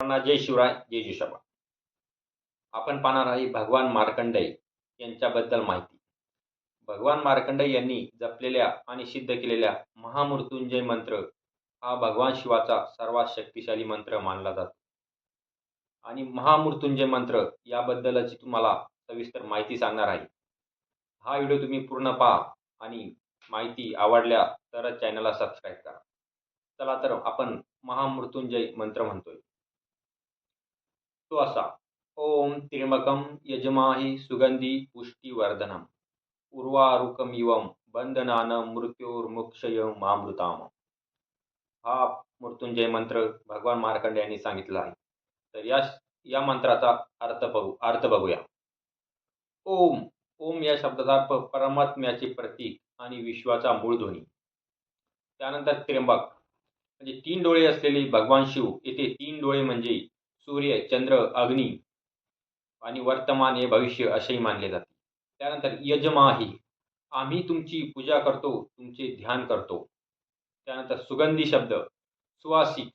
सर्वांना जय शिवराय, जय जिजाबा. आपण पाहणार आहे भगवान मार्कंडेय यांच्याबद्दल माहिती. भगवान मार्कंडेय यांनी जपलेल्या आणि सिद्ध केलेल्या महामृत्युंजय मंत्र हा भगवान शिवाचा सर्वात शक्तिशाली मंत्र मानला जातो. आणि महामृत्युंजय मंत्र याबद्दलची तुम्हाला सविस्तर माहिती सांगणार आहे. हा व्हिडिओ तुम्ही पूर्ण पहा आणि माहिती आवडल्या तरच चॅनलला सबस्क्राईब करा. चला तर आपण महामृत्युंजय मंत्र म्हणतोय. तो असा: ओम त्र्यंबकम यजमाहि सुगंधी पुष्टिवर्धनम उर्वारुकमिवं बंधनानं मृत्योर्मुक्षय मामृताम. हा मृत्युंजय मंत्र भगवान मार्कंडेय यांनी सांगितला आहे. तर या मंत्राचा अर्थ बघूया. ओम. ओम या शब्दाचा अर्थ परमात्म्याचे प्रतीक आणि विश्वाचा मूळ ध्वनी. त्यानंतर त्र्यंबक म्हणजे 3 डोळे असलेले भगवान शिव. येथे 3 डोळे म्हणजे सूर्य, चंद्र, अग्नी आणि वर्तमान हे भविष्य असेही मानले जाते. त्यानंतर यजमाहि, आम्ही तुमची पूजा करतो, तुमचे ध्यान करतो. त्यानंतर सुगंधी शब्द, सुवासिक,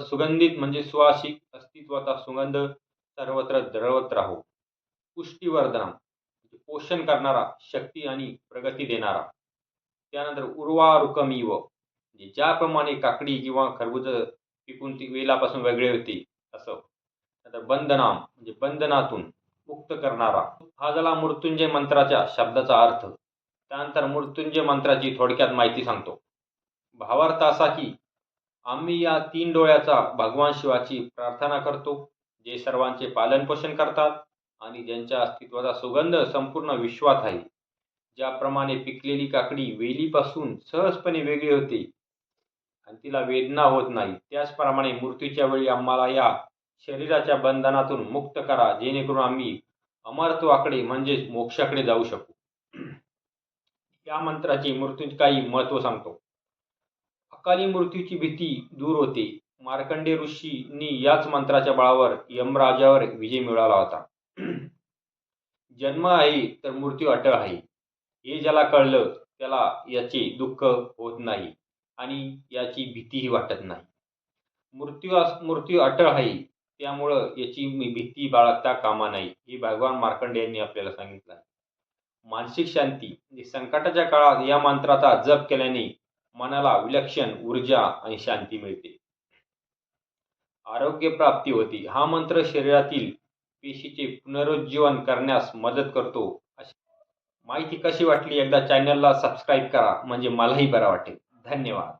सुगंधित म्हणजे सुवासिक, अस्तित्वाचा सुगंध सर्वत्र दरवळत राहो. पुष्टिवर्धन म्हणजे पोषण करणारा, शक्ती आणि प्रगती देणारा. त्यानंतर उर्वारुकमिव म्हणजे ज्याप्रमाणे काकडी किंवा खरबूज पिकून ती वेलापासून वेगळे होते असं. नंतर बंधनाम म्हणजे बंधनातून मुक्त करणारा. हा झाला मृत्युंजय मंत्राच्या शब्दाचा अर्थ. त्यानंतर मृत्युंजय मंत्राची थोडक्यात माहिती सांगतो. भावार्थ असा की आम्ही या 3 डोळ्याचा भगवान शिवाची प्रार्थना करतो, जे सर्वांचे पालनपोषण करतात आणि ज्यांच्या अस्तित्वाचा सुगंध संपूर्ण विश्वात आहे. ज्याप्रमाणे पिकलेली काकडी वेलीपासून सहजपणे वेगळी होते आणि तिला वेदना होत नाही, त्याचप्रमाणे मृत्यूच्या वेळी आम्हाला या शरीराच्या बंधनातून मुक्त करा, जेणेकरून आम्ही अमरत्वाकडे म्हणजेच मोक्षाकडे जाऊ शकू. या मंत्राची मृत्यूचे काही महत्त्व सांगतो. अकाली मृत्यूची भीती दूर होते. मार्कंडेय ऋषींनी याच मंत्राच्या बळावर यमराजावर विजय मिळवला होता. जन्म आहे तर मृत्यू अटळ आहे, हे ज्याला कळलं त्याला याचे दुःख होत नाही आणि याची भीतीही वाटत नाही. मृत्यू अटळ आहे, त्यामुळं याची भीती बाळगता कामा नये, हे भगवान मार्कंडेय यांनी आपल्याला सांगितलं आहे. मानसिक शांती म्हणजे संकटाच्या काळात या मंत्राचा जप केल्याने मनाला विलक्षण ऊर्जा आणि शांती मिळते. आरोग्य प्राप्ती होती. हा मंत्र शरीरातील पेशीचे पुनरुज्जीवन करण्यास मदत करतो. माहिती कशी वाटली एकदा चॅनलला सबस्क्राईब करा, म्हणजे मलाही बरं वाटेल. धन्यवाद.